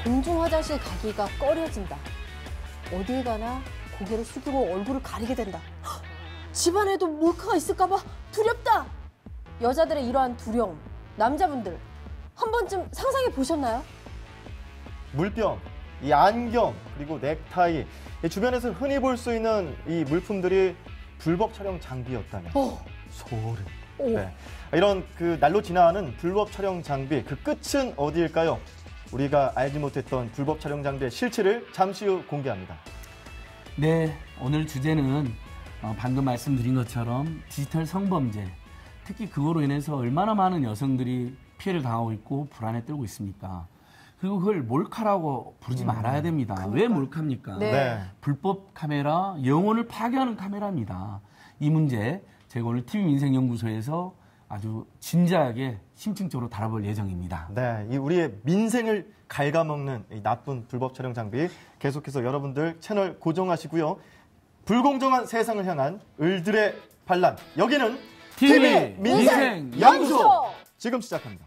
공중 화장실 가기가 꺼려진다. 어딜 가나 고개를 숙이고 얼굴을 가리게 된다. 헉, 집안에도 몰카가 있을까 봐 두렵다. 여자들의 이러한 두려움, 남자분들 한 번쯤 상상해 보셨나요? 물병, 이 안경, 그리고 넥타이, 이 주변에서 흔히 볼 수 있는 이 물품들이 불법 촬영 장비였다면 소름. 네. 이런 그 날로 지나가는 불법 촬영 장비, 그 끝은 어디일까요? 우리가 알지 못했던 불법 촬영 장비의 실체를 잠시 후 공개합니다. 네, 오늘 주제는 방금 말씀드린 것처럼 디지털 성범죄, 특히 그거로 인해서 얼마나 많은 여성들이 피해를 당하고 있고 불안에 떨고 있습니까? 그리고 그걸 몰카라고 부르지 말아야 됩니다. 그러니까. 왜 몰카입니까? 네. 불법 카메라, 영혼을 파괴하는 카메라입니다. 이 문제 제가 오늘 TV민생연구소에서 아주 진지하게 심층적으로 다뤄볼 예정입니다. 네, 이 우리의 민생을 갉아먹는 이 나쁜 불법 촬영 장비 계속해서 여러분들 채널 고정하시고요. 불공정한 세상을 향한 을들의 반란, 여기는 TV 민생연구소 지금 시작합니다.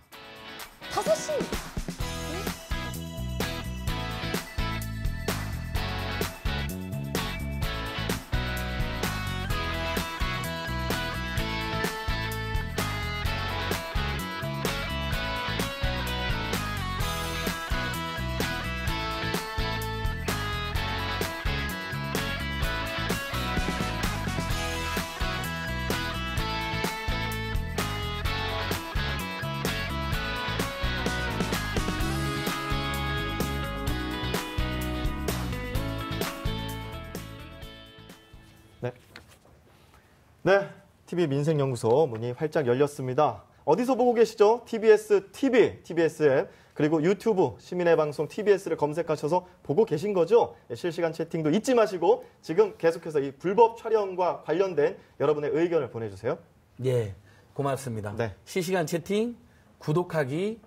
5시. 네, TV 민생연구소 문이 활짝 열렸습니다. 어디서 보고 계시죠? TBS TV, TBS 앱, 그리고 유튜브 시민의 방송 TBS를 검색하셔서 보고 계신 거죠? 실시간 채팅도 잊지 마시고 지금 계속해서 이 불법 촬영과 관련된 여러분의 의견을 보내주세요. 예, 고맙습니다. 네. 실시간 채팅, 구독하기,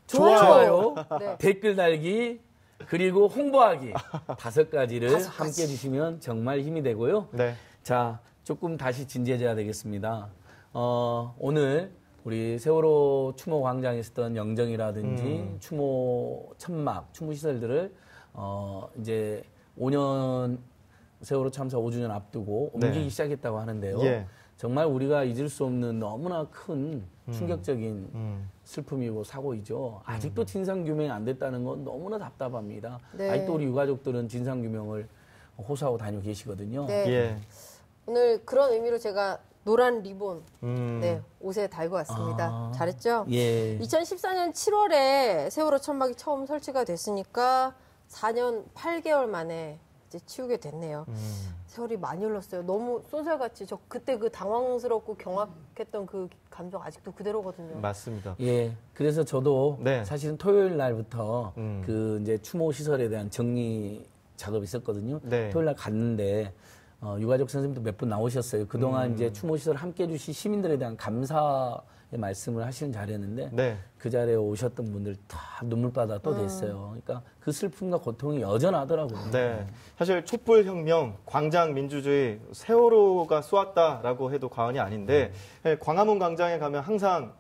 좋아요. 네. 댓글 달기, 그리고 홍보하기 5가지를 함께 해주시면 정말 힘이 되고요. 네. 자, 조금 다시 진지해져야 되겠습니다. 오늘 우리 세월호 추모 광장에 있었던 영정이라든지 추모 천막, 추모 시설들을 이제 5년 세월호 참사 5주년 앞두고 옮기기 시작했다고 하는데요. 예. 정말 우리가 잊을 수 없는 너무나 큰 충격적인 슬픔이고 사고이죠. 아직도 진상규명이 안 됐다는 건 너무나 답답합니다. 네. 아직도 우리 유가족들은 진상규명을 호소하고 다니고 계시거든요. 네. 예. 오늘 그런 의미로 제가 노란 리본 네, 옷에 달고 왔습니다. 잘했죠? 예. 2014년 7월에 세월호 천막이 처음 설치가 됐으니까 4년 8개월 만에 이제 치우게 됐네요. 세월이 많이 흘렀어요. 너무 쏜살같이 저 그때 그 당황스럽고 경악했던 그 감정 아직도 그대로거든요. 맞습니다. 예. 그래서 저도 네. 사실은 토요일 날부터 그 이제 추모 시설에 대한 정리 작업이 있었거든요. 네. 토요일 날 갔는데 유가족 선생님도 몇 분 나오셨어요. 그동안 이제 추모 시설 함께 해주신 시민들에 대한 감사의 말씀을 하시는 자리였는데 네. 그 자리에 오셨던 분들 다 눈물바다 또 됐어요. 그러니까 그 슬픔과 고통이 여전하더라고요. 네. 사실 촛불혁명, 광장민주주의, 세월호가 쏘았다라고 해도 과언이 아닌데 광화문 광장에 가면 항상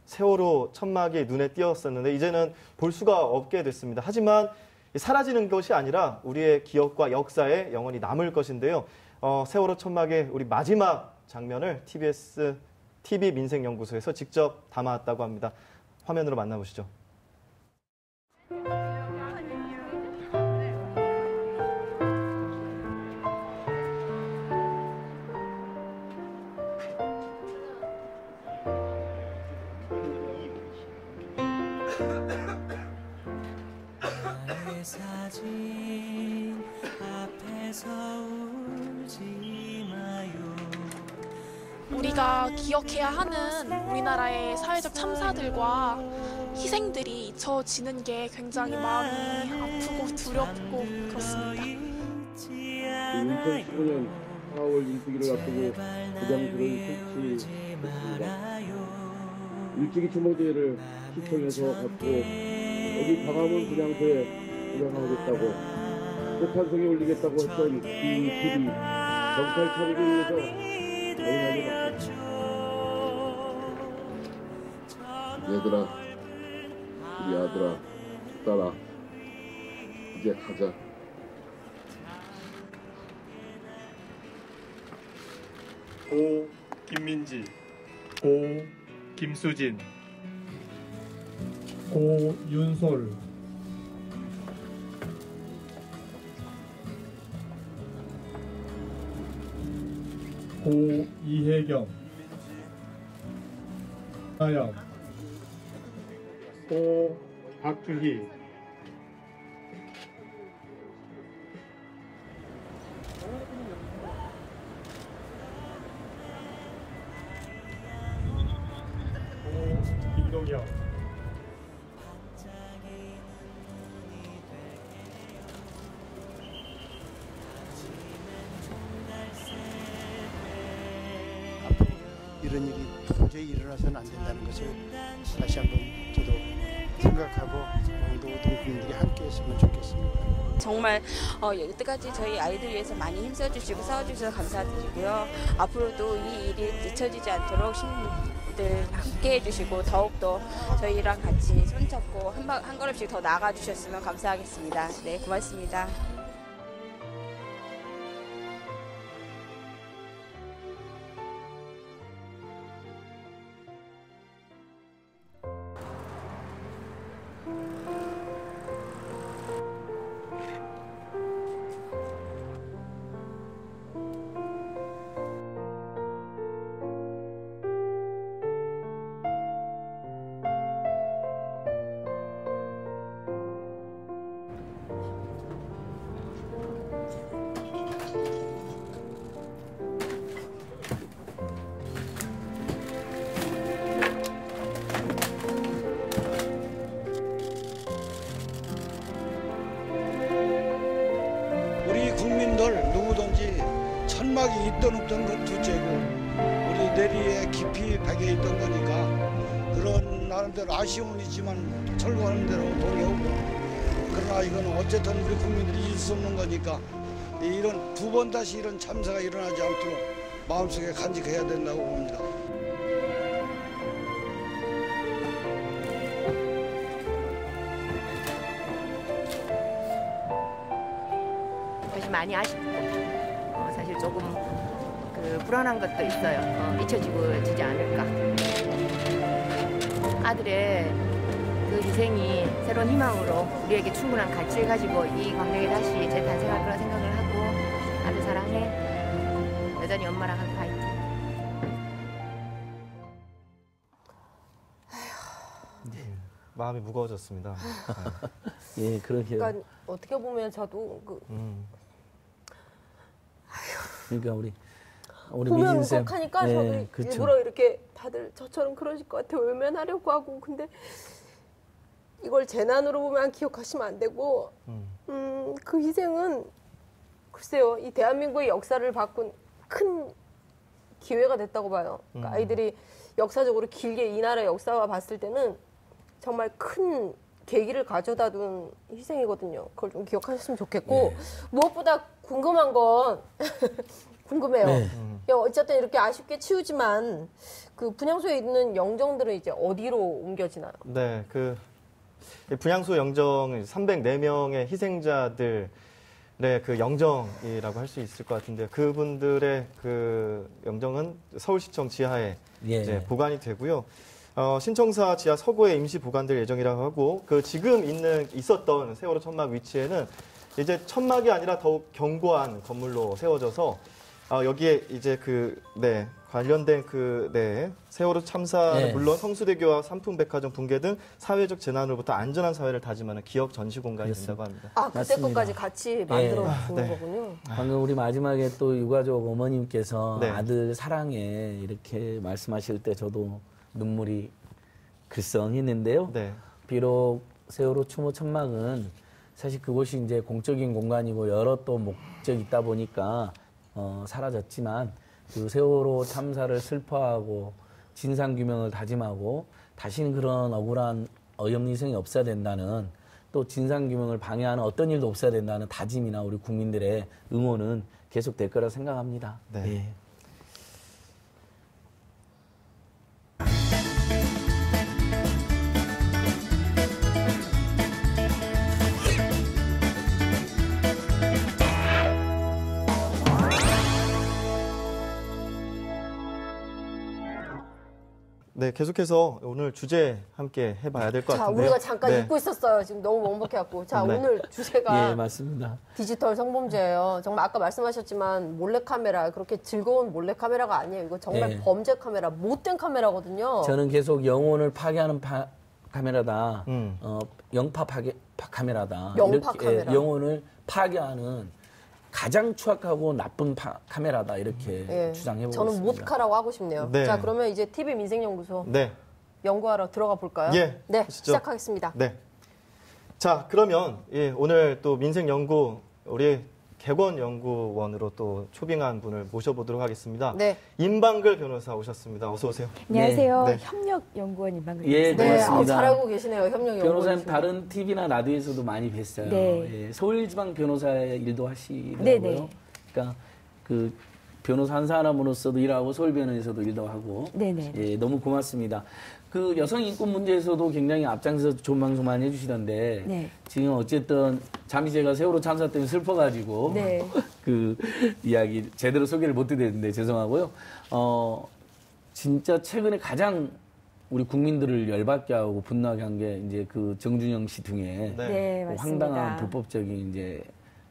세월호 천막이 눈에 띄었었는데 이제는 볼 수가 없게 됐습니다. 하지만 사라지는 것이 아니라 우리의 기억과 역사에 영원히 남을 것인데요. 세월호 천막의 우리 마지막 장면을 TBS TV 민생연구소에서 직접 담아왔다고 합니다. 화면으로 만나보시죠. 사진 앞에서 울지 마요. 우리가 기억해야 하는 우리나라의 사회적 참사들과 희생들이 잊혀지는 게 굉장히 마음이 아프고 두렵고 그렇습니다. 2015년 4월 일주기를 앞두고 부장들은 설치했습니다. 일주기 추모제를 시청에서 갖고 여기 광화문 분향소에 분양하겠다고 폭탄성에 올리겠다고 했던 이 길이 경찰 처리를 위해서 대응하게 맞습니다. 얘들아, 우리 아들아, 딸아, 이제 가자. 고 김민지, 고 김수진, 고 윤솔, 고 이혜경, 나영, 고 박주희, 고 김동영, 이런 일이 도저히 일어나서는 안 된다는 것을 다시 한번 저도 생각하고 오늘도 동국민들이 함께 했으면 좋겠습니다. 정말 여태까지 저희 아이들 위해서 많이 힘써주시고 싸워주셔서 감사드리고요. 앞으로도 이 일이 잊혀지지 않도록 시민들 함께 해주시고 더욱더 저희랑 같이 손잡고 한 걸음씩 더 나아가 주셨으면 감사하겠습니다. 네, 고맙습니다. 우리 국민들 누구든지 천막이 있던 없던 건 둘째고 우리 내리에 깊이 박여 있던 거니까 그런 나름대로 아쉬움은 있지만 철거하는 대로 돈이 오고 그러나 이건 어쨌든 우리 국민들이 잊을 수 없는 거니까 이런 두 번 다시 이런 참사가 일어나지 않도록 마음속에 간직해야 된다고 봅니다. 사실 많이 아쉽고 사실 조금 불안한 것도 있어요. 잊혀지지 않을까. 아들의 그 희생이 새로운 희망으로 우리에게 충분한 가치를 가지고 이 광명에 다시 재탄생할 거라 생각을 하고 아들 사랑해. 여전히 엄마랑 함께 파이팅. 마음이 무거워졌습니다. 예, 그렇게. 그러니까 어떻게 보면 저도 그러니까 우리 보면 미진 쌤. 울컥하니까 예, 저도 그쵸. 일부러 이렇게 다들 저처럼 그러실 것 같아요. 외면하려고 하고. 근데 이걸 재난으로 보면 기억하시면 안 되고 그 희생은 글쎄요. 이 대한민국의 역사를 바꾼 큰 기회가 됐다고 봐요. 그러니까 아이들이 역사적으로 길게 이 나라의 역사와 봤을 때는 정말 큰 계기를 가져다 둔 희생이거든요. 그걸 좀 기억하셨으면 좋겠고 무엇보다 궁금한 건 궁금해요. 어쨌든 이렇게 아쉽게 치우지만 그 분향소에 있는 영정들은 이제 어디로 옮겨지나요? 네, 그 분향소 영정 304명의 희생자들의 그 영정이라고 할 수 있을 것 같은데 그분들의 그 영정은 서울시청 지하에 이제 보관이 되고요. 신청사 지하 서고에 임시 보관될 예정이라고 하고 그 지금 있었던 세월호 천막 위치에는 이제 천막이 아니라 더욱 견고한 건물로 세워져서 여기에 이제 관련된 세월호 참사는 물론 성수대교와 삼풍백화점 붕괴 등 사회적 재난으로부터 안전한 사회를 다짐하는 기억 전시 공간이 된다고 합니다. 아, 그때 맞습니다. 것까지 같이 만들어 주는 거군요. 방금 우리 마지막에 또 유가족 어머님께서 네. 아들 사랑에 이렇게 말씀하실 때 저도 눈물이 글썽했는데요. 네. 비록 세월호 추모 천막은 사실 그곳이 이제 공적인 공간이고 여러 또 목적이 있다 보니까 사라졌지만 그 세월호 참사를 슬퍼하고 진상규명을 다짐하고 다시는 그런 억울한 어이없는 희생이 없어야 된다는 또 진상규명을 방해하는 어떤 일도 없어야 된다는 다짐이나 우리 국민들의 응원은 계속될 거라 생각합니다. 네. 예. 네, 계속해서 오늘 주제 함께 해봐야 될 것 자, 같은데요. 우리가 잠깐 네. 잊고 있었어요. 지금 너무 먹먹해갖고. 자, 네. 오늘 주제가 예, 맞습니다. 디지털 성범죄예요. 정말 아까 말씀하셨지만 몰래카메라, 그렇게 즐거운 몰래카메라가 아니에요. 이거 정말 예. 범죄 카메라, 못된 카메라거든요. 저는 계속 영혼을 파괴하는 카메라다. 영파 카메라다. 영파 이렇게, 카메라. 영혼을 파괴하는 가장 추악하고 나쁜 카메라다. 이렇게 예. 주장해보고 저는 있습니다. 못카라고 하고 싶네요. 네. 자, 그러면 이제 TV 민생연구소 네. 연구하러 들어가 볼까요? 예, 네, 가시죠. 시작하겠습니다. 네. 자, 그러면 오늘 또 민생연구 우리 객원연구원으로 또 초빙한 분을 모셔보도록 하겠습니다. 네. 임방글 변호사 오셨습니다. 어서 오세요. 안녕하세요. 네. 협력연구원 임방글. 예, 네, 고맙습니다. 잘 알고 계시네요. 협력연구원. 변호사님 다른 TV나 라디오에서도 많이 뵀어요. 네. 예, 서울지방 변호사의 일도 하시더라고요. 네네. 그러니까 그 변호사 한 사람으로서도 일하고 서울변호에서도 일도 하고. 네네. 예, 너무 고맙습니다. 그 여성 인권 문제에서도 굉장히 앞장서서 좋은 방송 많이 해주시던데 네. 지금 어쨌든 잠시 제가 세월호 참사 때문에 슬퍼가지고 네. 그 이야기 제대로 소개를 못 드렸는데 죄송하고요. 진짜 최근에 가장 우리 국민들을 열받게 하고 분노하게 한 게 이제 그 정준영 씨 등에 네, 그 맞습니다. 황당한 불법적인 이제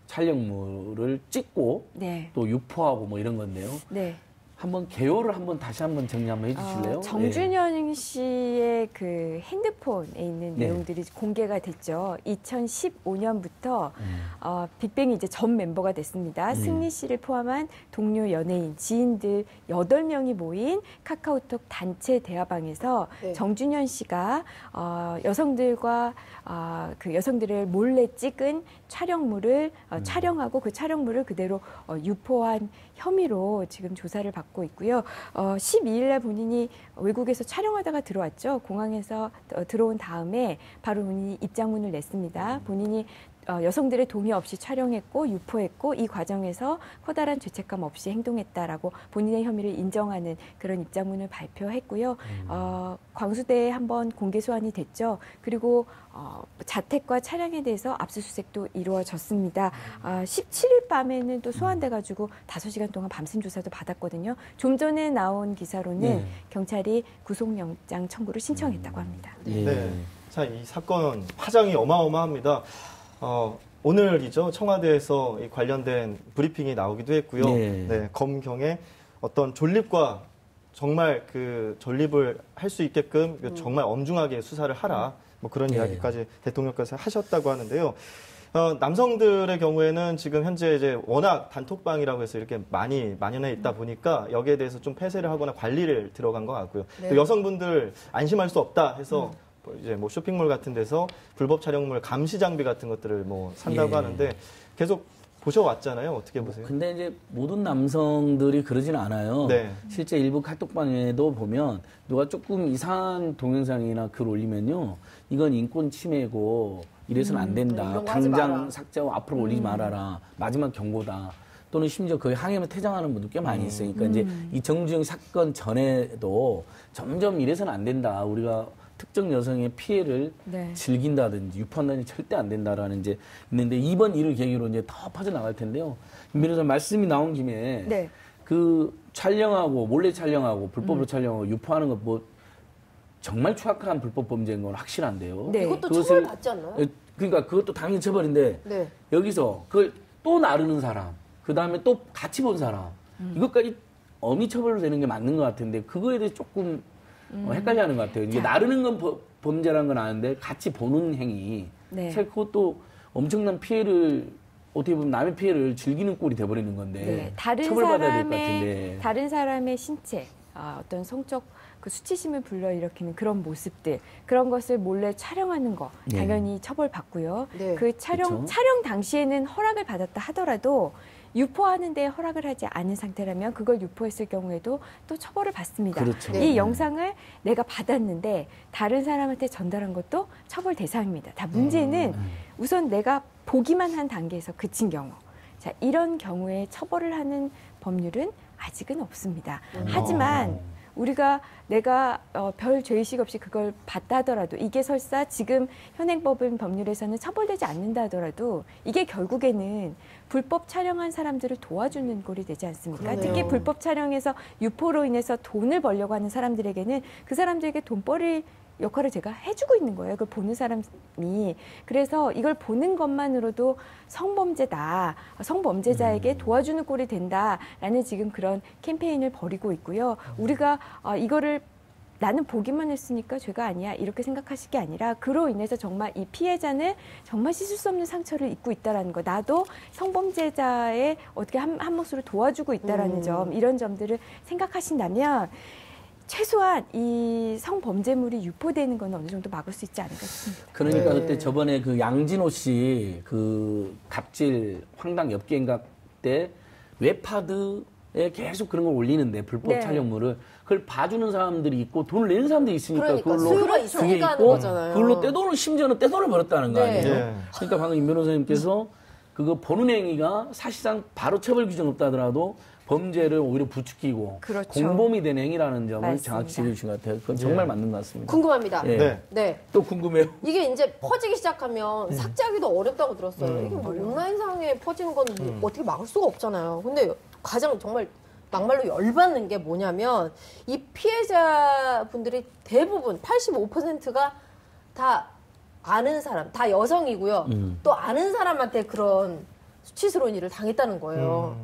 촬영물을 찍고 네. 또 유포하고 뭐 이런 건데요. 네. 한번 개요를 다시 한번 정리 한번 해주실래요? 정준영 씨의 그 핸드폰에 있는 네. 내용들이 공개가 됐죠. 2015년부터 빅뱅이 이제 전 멤버가 됐습니다. 승리 씨를 포함한 동료 연예인, 지인들 8명이 모인 카카오톡 단체 대화방에서 네. 정준영 씨가 여성들과 그 여성들을 몰래 찍은 촬영물을 촬영하고 그 촬영물을 그대로 유포한 혐의로 지금 조사를 받고 있고요. 12일 날 본인이 외국에서 촬영하다가 들어왔죠. 공항에서 들어온 다음에 바로 본인이 입장문을 냈습니다. 본인이 여성들의 동의 없이 촬영했고 유포했고 이 과정에서 커다란 죄책감 없이 행동했다라고 본인의 혐의를 인정하는 그런 입장문을 발표했고요. 광수대에 한번 공개 소환이 됐죠. 그리고 자택과 차량에 대해서 압수수색도 이루어졌습니다. 17일 밤에는 또 소환돼가지고 5시간 동안 밤샘 조사도 받았거든요. 좀 전에 나온 기사로는 네. 경찰이 구속영장 청구를 신청했다고 합니다. 네. 자, 이 사건 파장이 어마어마합니다. 오늘이죠. 청와대에서 이 관련된 브리핑이 나오기도 했고요. 네. 검경의 어떤 존립과 정말 그 존립을 할 수 있게끔 정말 엄중하게 수사를 하라. 뭐 그런 네. 이야기까지 대통령께서 하셨다고 하는데요. 남성들의 경우에는 지금 현재 이제 워낙 단톡방이라고 해서 이렇게 많이 만연해 있다 보니까 여기에 대해서 좀 폐쇄를 하거나 관리를 들어간 것 같고요. 네. 또 여성분들 안심할 수 없다 해서 이제 뭐 쇼핑몰 같은 데서 불법 촬영물 감시 장비 같은 것들을 뭐 산다고 예. 하는데 계속 보셔왔잖아요. 어떻게 보세요? 근데 이제 모든 남성들이 그러지는 않아요. 네. 실제 일부 카톡방에도 보면 누가 조금 이상한 동영상이나 글 올리면요. 이건 인권 침해고 이래서는 안 된다. 이런 거 하지 마라. 당장 삭제하고 앞으로 올리지 말아라. 마지막 경고다. 또는 심지어 거의 항해면 퇴장하는 분도 꽤 많이 있으니까 이제 이 정주영 사건 전에도 점점 이래서는 안 된다. 우리가 특정 여성의 피해를 네. 즐긴다든지 유포한다든지 절대 안 된다라는 이제 있는데 이번 일을 계기로 이제 더 퍼져나갈 텐데요. 김 변호사 말씀이 나온 김에 네. 그 촬영하고 몰래 촬영하고 불법으로 촬영하고 유포하는 것 뭐 정말 추악한 불법 범죄인 건 확실한데요. 네. 이것도 그것을- 처벌받지 않나요? 그러니까 그것도 당연히 처벌인데 네. 여기서 그걸 또 나르는 사람, 그 다음에 또 같이 본 사람, 이것까지 엄히 처벌로 되는 게 맞는 것 같은데 그거에 대해서 조금 헷갈려하는 것 같아요. 이게 나르는 건 범죄라는 건 아는데 같이 보는 행위, 네. 사실 그것도 엄청난 피해를 어떻게 보면 남의 피해를 즐기는 꼴이 돼버리는 건데 네, 다른 처벌받아야 될 것 같은데. 다른 사람의 신체, 어떤 성적 그 수치심을 불러일으키는 그런 모습들, 그런 것을 몰래 촬영하는 거 네. 당연히 처벌받고요. 네. 그 촬영 그쵸? 당시에는 허락을 받았다 하더라도 유포하는데 허락을 하지 않은 상태라면 그걸 유포했을 경우에도 또 처벌을 받습니다. 그렇죠. 이 네. 영상을 내가 받았는데 다른 사람한테 전달한 것도 처벌 대상입니다. 다 문제는 우선 내가 보기만 한 단계에서 그친 경우. 자, 이런 경우에 처벌을 하는 법률은 아직은 없습니다. 하지만 내가 별 죄의식 없이 그걸 봤다 하더라도 이게 설사 지금 현행법은 법률에서는 처벌되지 않는다 하더라도 이게 결국에는 불법 촬영한 사람들을 도와주는 꼴이 되지 않습니까? 그러네요. 특히 불법 촬영에서 유포로 인해서 돈을 벌려고 하는 사람들에게는 그 사람들에게 돈벌이 역할을 제가 해주고 있는 거예요. 그걸 보는 사람이. 그래서 이걸 보는 것만으로도 성범죄다. 성범죄자에게 도와주는 꼴이 된다라는 지금 그런 캠페인을 벌이고 있고요. 우리가 이거를 나는 보기만 했으니까 죄가 아니야 이렇게 생각하실 게 아니라 그로 인해서 정말 이 피해자는 정말 씻을 수 없는 상처를 입고 있다라는 거. 나도 성범죄자의 어떻게 한 몫으로 도와주고 있다라는 점, 이런 점들을 생각하신다면 최소한 이 성범죄물이 유포되는 건 어느 정도 막을 수 있지 않을까 싶습니다. 그러니까 그때 저번에 그 양진호 씨 그 갑질 황당 엽기행각 때 웹하드에 계속 그런 걸 올리는데 불법 촬영물을 그걸 봐주는 사람들이 있고 돈을 내는 사람들이 있으니까 그러니까 그걸로 수요가 그게 있으니까 하는 있고 거잖아요. 그걸로 떼돈을 심지어는 떼돈을 벌었다는 거 아니에요? 네. 그러니까 방금 임 변호사님께서 그거 보는 행위가 사실상 바로 처벌 규정 없다 하더라도 범죄를 오히려 부추기고 그렇죠. 공범이 된 행위라는 점을 맞습니다. 정확히 짚어주신 것 같아요. 그건 정말 맞는 것 같습니다. 궁금합니다. 예. 네. 또 궁금해요. 이게 이제 퍼지기 시작하면 삭제하기도 어렵다고 들었어요. 이게 뭐 온라인상에 퍼지는 건 뭐 어떻게 막을 수가 없잖아요. 근데 가장 정말 막말로 열받는 게 뭐냐면 이 피해자분들이 대부분 85%가 다 아는 사람, 다 여성이고요. 또 아는 사람한테 그런 수치스러운 일을 당했다는 거예요.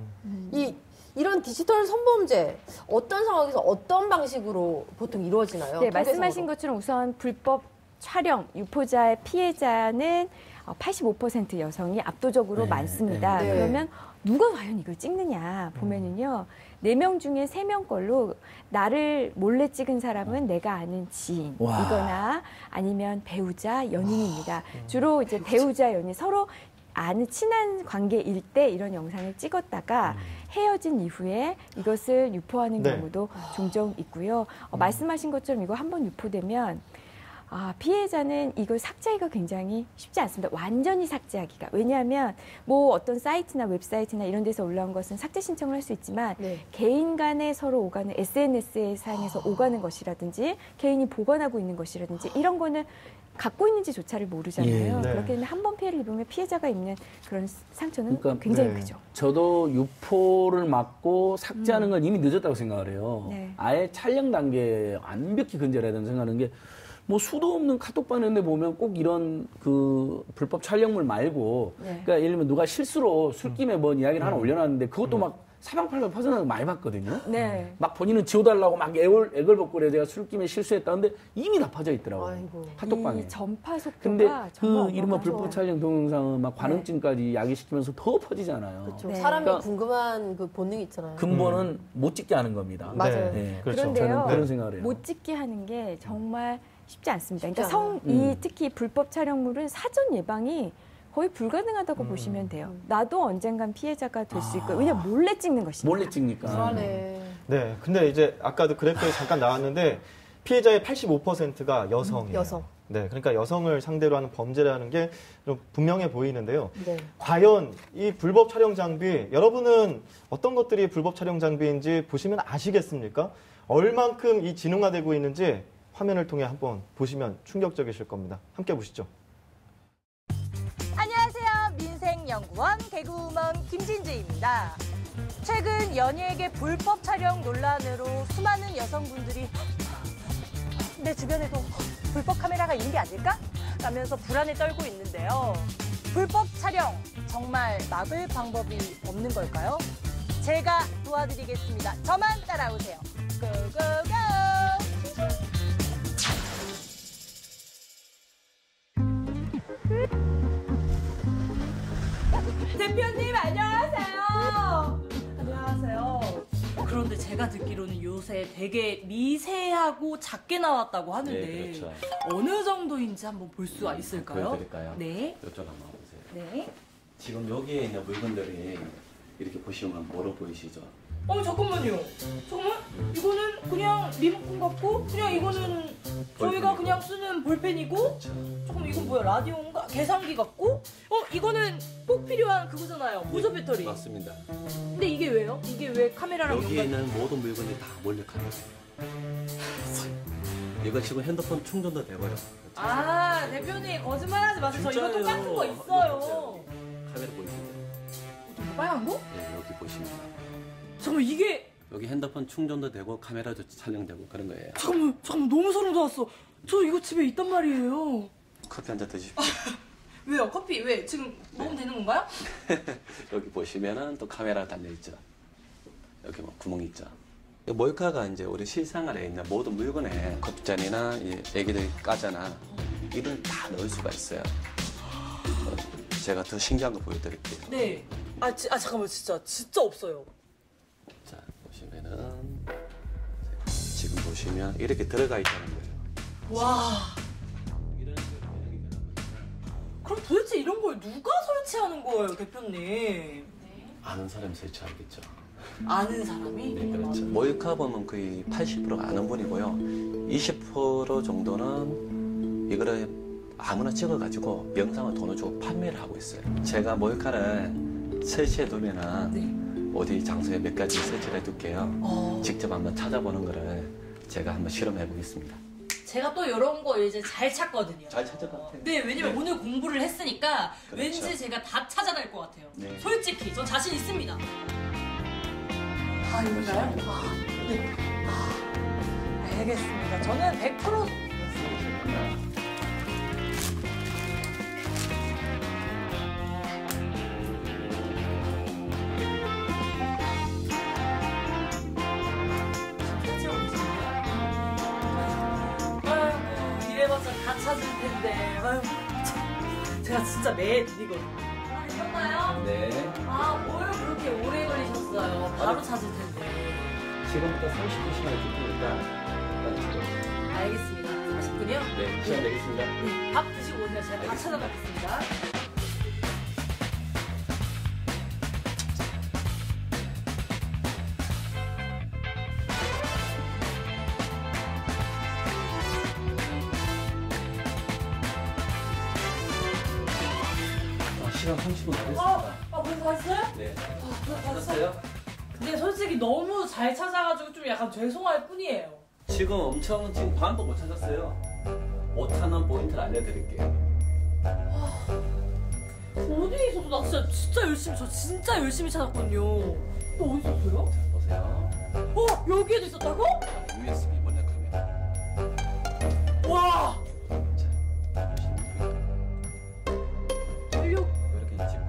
이런 디지털 성범죄 어떤 상황에서 어떤 방식으로 보통 이루어지나요? 네, 말씀하신 통계상으로. 것처럼 우선 불법 촬영 유포자의 피해자는 85% 여성이 압도적으로 많습니다. 네. 그러면 누가 과연 이걸 찍느냐 보면은요. 4명 중에 3명 걸로 나를 몰래 찍은 사람은 내가 아는 지인이거나 아니면 배우자, 연인입니다. 주로 이제 배우자, 연인 서로 아는 친한 관계일 때 이런 영상을 찍었다가 헤어진 이후에 이것을 유포하는 네. 경우도 종종 있고요. 말씀하신 것처럼 이거 한번 유포되면 피해자는 이걸 삭제하기가 굉장히 쉽지 않습니다. 완전히 삭제하기가. 왜냐하면 뭐 어떤 사이트나 웹사이트나 이런 데서 올라온 것은 삭제 신청을 할 수 있지만 개인 간에 서로 오가는 SNS에 상에서 오가는 것이라든지 개인이 보관하고 있는 것이라든지 이런 거는 갖고 있는지조차를 모르잖아요. 네. 그렇기 때문에 한 번 피해를 입으면 피해자가 입는 그런 상처는 그러니까 굉장히 네. 크죠. 저도 유포를 막고 삭제하는 건 이미 늦었다고 생각을 해요. 네. 아예 촬영 단계에 완벽히 근절해야 된다고 생각하는 게 뭐 수도 없는 카톡방 이런 데 보면 꼭 이런 그 불법 촬영물 말고 그러니까 예를 들면 누가 실수로 술김에 뭔 이야기를 하나 올려놨는데 그것도 막 사방팔방 퍼져나가는 거 많이 봤거든요. 네. 막 본인은 지워달라고 막 애걸복고 그래 제가 술김에 실수했다는데 이미 다 퍼져 있더라고요. 아이고. 카톡방에. 이 전파 속도가 근데 정말 그 이른바 어마어마하죠. 불법 촬영 동영상은 막 관음증까지 야기시키면서 더 퍼지잖아요. 그렇죠. 네. 사람이 그러니까 궁금한 그 본능이 있잖아요. 근본은 못 찍게 하는 겁니다. 맞아요. 네. 그렇죠. 그런데요. 저는 그런 생각을 해요. 못 찍게 하는 게 정말 쉽지 않습니다. 그러니까 쉽지 이 특히 불법 촬영물은 사전 예방이 거의 불가능하다고 보시면 돼요. 나도 언젠간 피해자가 될 수 있고 왜냐면 몰래 찍는 것이니까. 몰래 찍니까. 불안해. 네. 근데 이제 아까도 그래프에 잠깐 나왔는데 피해자의 85%가 여성이에요. 여성. 네. 그러니까 여성을 상대로 하는 범죄라는 게 좀 분명해 보이는데요. 네. 과연 이 불법 촬영 장비 여러분은 어떤 것들이 불법 촬영 장비인지 보시면 아시겠습니까? 얼만큼 이 진흥화되고 있는지 화면을 통해 한번 보시면 충격적이실 겁니다. 함께 보시죠. 안녕하세요. 민생연구원 개그우먼 김진주입니다. 최근 연예계 불법 촬영 논란으로 수많은 여성분들이 내 주변에도 불법 카메라가 있는 게 아닐까? 라면서 불안에 떨고 있는데요. 불법 촬영 정말 막을 방법이 없는 걸까요? 제가 도와드리겠습니다. 저만 따라오세요. 고고고! 대표님 안녕하세요. 안녕하세요. 그런데 제가 듣기로는 요새 되게 미세하고 작게 나왔다고 하는데 네, 그렇죠. 어느 정도인지 한번 볼 수가 있을까요? 보여드릴까요? 네. 이쪽 한번 보세요. 네. 지금 여기에 있는 물건들이 이렇게 보시면 뭐로 보이시죠? 잠깐만요. 정말 이거는 그냥 리모컨 같고 그냥 이거는 저희가 그냥 쓰는 볼펜이고 잠깐만 이건 뭐야 라디오인가? 계산기 같고 이거는 꼭 필요한 그거잖아요. 보조 배터리. 맞습니다. 근데 이게 왜요? 이게 왜 카메라랑 여기에 있는 모든 물건이 다 몰래 카메라. 이거 지금 핸드폰 충전도 돼버려. 아 대표님 거짓말하지 마세요. 저 이거 진짜예요. 똑같은 거 있어요. 카메라 보이시죠? 빨간 거? 네, 여기 보시면. 잠깐만 이게 여기 핸드폰 충전도 되고 카메라도 촬영되고 그런 거예요. 잠깐만 너무 소름 돋았어. 저 이거 집에 있단 말이에요. 커피 한 잔 드십시오. 왜요? 커피 왜? 지금 먹으면 되는 건가요? 여기 보시면은 또 카메라 달려 있죠. 여기 뭐 구멍 있죠. 이 몰카가 이제 우리 실생활에 있는 모든 물건에 컵잔이나 이 애기들 까잖아. 이걸 다 넣을 수가 있어요. 제가 더 신기한 거 보여드릴게요. 네. 잠깐만 진짜 없어요. 자 보시면은 지금 보시면 이렇게 들어가 있다는 거예요. 와. 그럼 도대체 이런 걸 누가 설치하는 거예요, 대표님? 아는 사람이 설치하겠죠. 아는 사람이? 네, 그렇죠. 몰카 보면 거의 80%가 아는 분이고요. 20% 정도는 이거를 아무나 찍어가지고 영상을 돈을 주고 판매를 하고 있어요. 제가 몰카를 설치해 두면은 어디 장소에 몇 가지 설치를 해둘게요. 직접 한번 찾아보는 거를 제가 한번 실험해 보겠습니다. 제가 또 이런 거 이제 잘 찾거든요. 잘 찾을 것 같아요. 네, 왜냐면 네. 오늘 공부를 했으니까 그렇죠. 왠지 제가 다 찾아낼 것 같아요. 네. 솔직히 전 자신 있습니다. 아, 이건가요? 네. 알겠습니다. 저는 100% 아이고, 이래봤자 다 찾을 텐데. 아이고, 제가 진짜 매일이거든요. 하셨나요? 네. 뭘 그렇게 오래 걸리셨어요? 바로 찾을 텐데. 지금부터 30분 시간을 줄 테니까 알겠습니다. 30분이요? 네, 시간 내겠습니다. 네, 밥 드시고 오세요. 제가 다 찾아뵙겠습니다. 시간 30분 다 됐습니다. 벌써 봤어요? 네. 봤어요? 찾았어요? 근데 솔직히 너무 잘 찾아가지고 좀 약간 죄송할 뿐이에요. 지금 엄청 지금 반도 못 찾았어요. 못하는 포인트를 알려드릴게요. 어디에 있어서 나 진짜 열심히 찾았거든요. 또 어디 있었어요? 보세요. 여기에도 있었다고? USB 몰래 카메라. 와! 전력. 이렇게 찍고.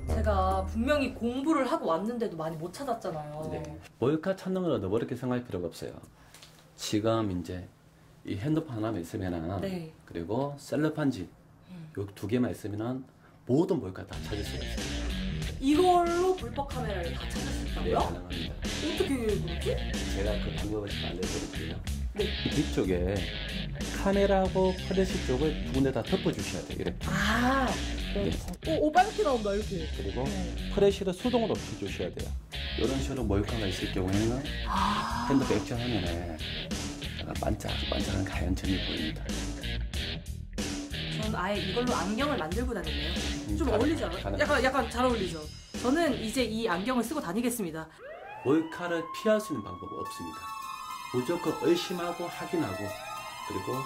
제가 분명히 공부를 하고 왔는데도 많이 못 찾았잖아요. 네. 몰카 찾는 걸 너무 어렵게 생각할 필요가 없어요. 지금 이제 이 핸드폰 하나만 있으면은 네. 그리고 셀럽한지 요 두 개만 있으면은 모든 몰카 다 찾을 수가 있어요. 이걸로 불법 카메라를 다 찾을 수 네, 있다고요? 가능합니다. 어떻게 그러지? 제가 그 방법을 좀 알려드릴게요. 네. 뒤쪽에 카메라하고 플래시 쪽을 두 군데 다 덮어주셔야 돼요. 이렇게. 네. 오 빨갛게 나온다 이렇게. 그리고 플래시를 수동으로 켜주셔야 돼요. 이런 식으로 몰카가 있을 경우에는 핸드폰 액션 화면에 반짝반짝한 가연점이 보입니다. 저는 아예 이걸로 안경을 만들고 다니네요. 좀 어울리지 않아요? 가능. 약간 잘 어울리죠. 저는 이제 이 안경을 쓰고 다니겠습니다. 몰카를 피할 수 있는 방법은 없습니다. 무조건 의심하고 확인하고 그리고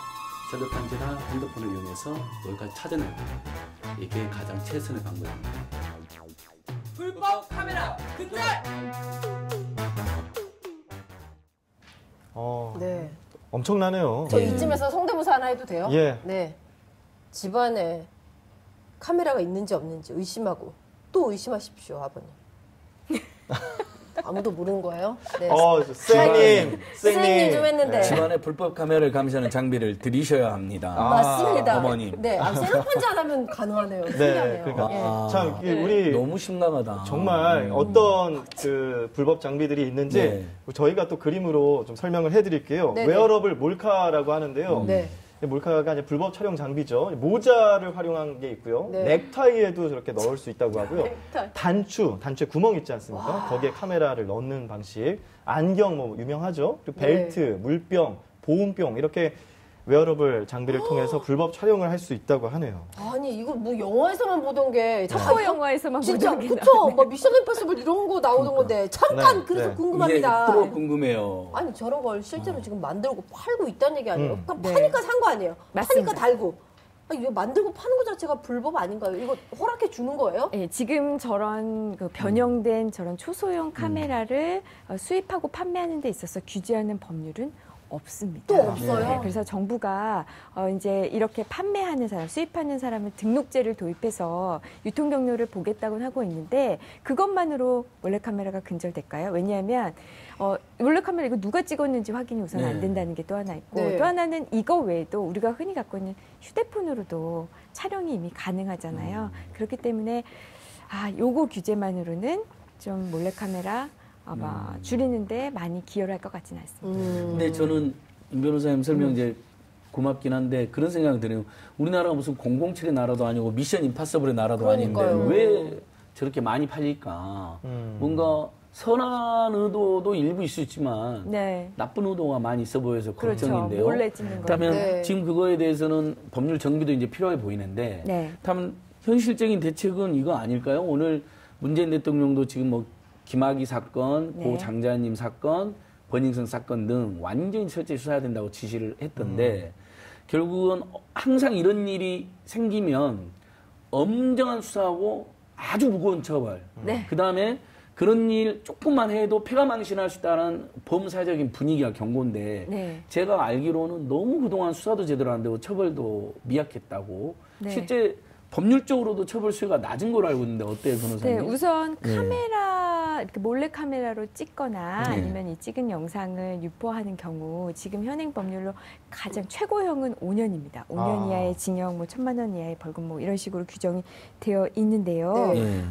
셀럽판지나 핸드폰을 이용해서 몰카를 찾아내고 이게 가장 최선의 방법입니다. 불법 카메라 근절! 네. 엄청나네요. 저 이쯤에서 성대모사 하나 해도 돼요? 예. 네. 집안에 카메라가 있는지 없는지 의심하고 또 의심하십시오, 아버님. 아무도 모르는 거예요? 네. 쌩님 좀 했는데. 집안에 불법 카메라를 감시하는 장비를 들이셔야 합니다. 맞습니다. 어머님. 네. 셀럽판지 안 하면 가능하네요. 네, 신기하네요. 그러니까 참 우리 너무 심각하다. 정말 어떤 그 불법 장비들이 있는지 네. 저희가 또 그림으로 좀 설명을 해드릴게요. 네네. 웨어러블 몰카라고 하는데요. 네. 몰카가 이제 불법 촬영 장비죠. 모자를 활용한 게 있고요. 네. 넥타이에도 저렇게 넣을 수 있다고 하고요. 넥타이. 단추에 구멍 있지 않습니까? 거기에 카메라를 넣는 방식. 안경 뭐 유명하죠. 그리고 네. 벨트, 물병, 보온병 이렇게 웨어러블 장비를 통해서 불법 촬영을 할 수 있다고 하네요. 아니 이거 뭐 영화에서만 보던 게 첩보 영화에서만 진짜 보던 게 그쵸? 뭐 미션 임파서블 이런 거 나오는 건데 잠깐 네, 그래서 네. 궁금합니다. 이게 또 궁금해요. 아니 저런 걸 실제로 지금 만들고 팔고 있다는 얘기 아니에요? 그러니까 네. 파니까 산 거 아니에요? 맞습니다. 파니까 달고. 아니, 이거 만들고 파는 거 자체가 불법 아닌가요? 이거 허락해 주는 거예요? 예, 지금 저런 그 변형된 저런 초소형 카메라를 수입하고 판매하는 데 있어서 규제하는 법률은 없습니다. 또 없어요? 네, 그래서 정부가 이제 이렇게 판매하는 사람, 수입하는 사람을 등록제를 도입해서 유통 경로를 보겠다고 하고 있는데 그것만으로 몰래카메라가 근절될까요? 왜냐하면 몰래카메라 이거 누가 찍었는지 확인이 우선 안 된다는 게 또 하나 있고 네. 또 하나는 이거 외에도 우리가 흔히 갖고 있는 휴대폰으로도 촬영이 이미 가능하잖아요. 그렇기 때문에 요거 규제만으로는 좀 몰래카메라 아마 줄이는데 많이 기여를 할 것 같지는 않습니다. 근데 저는 임 변호사님 설명 이제 고맙긴 한데 그런 생각이 드네요. 우리나라가 무슨 007의 나라도 아니고 미션 임파서블의 나라도 그러니까요. 아닌데 왜 저렇게 많이 팔릴까? 뭔가 선한 의도도 일부 있을 수 있지만 네. 나쁜 의도가 많이 있어 보여서 그렇죠. 걱정인데요. 몰래 찍는 거. 그렇다면 네. 지금 그거에 대해서는 법률 정비도 이제 필요해 보이는데 네. 그렇다면 현실적인 대책은 이거 아닐까요? 오늘 문재인 대통령도 지금 뭐 김학의 사건, 네. 고 장자님 사건, 버닝썬 사건 등 완전히 철저히 수사해야 된다고 지시를 했던데 결국은 항상 이런 일이 생기면 엄정한 수사하고 아주 무거운 처벌. 네. 그다음에 그런 일 조금만 해도 폐가망신할 수 있다는 범사적인 분위기가 경고인데 네. 제가 알기로는 너무 그동안 수사도 제대로 안 되고 처벌도 미약했다고 네. 실제 법률적으로도 처벌 수위가 낮은 걸로 알고 있는데 어때요, 변호사님? 네, 우선 네. 카메라 이렇게 몰래 카메라로 찍거나 네. 아니면 이 찍은 영상을 유포하는 경우 지금 현행 법률로 가장 최고형은 5년입니다. 5년 이하의 징역, 뭐 1,000만 원 이하의 벌금, 뭐 이런 식으로 규정이 되어 있는데요. 네.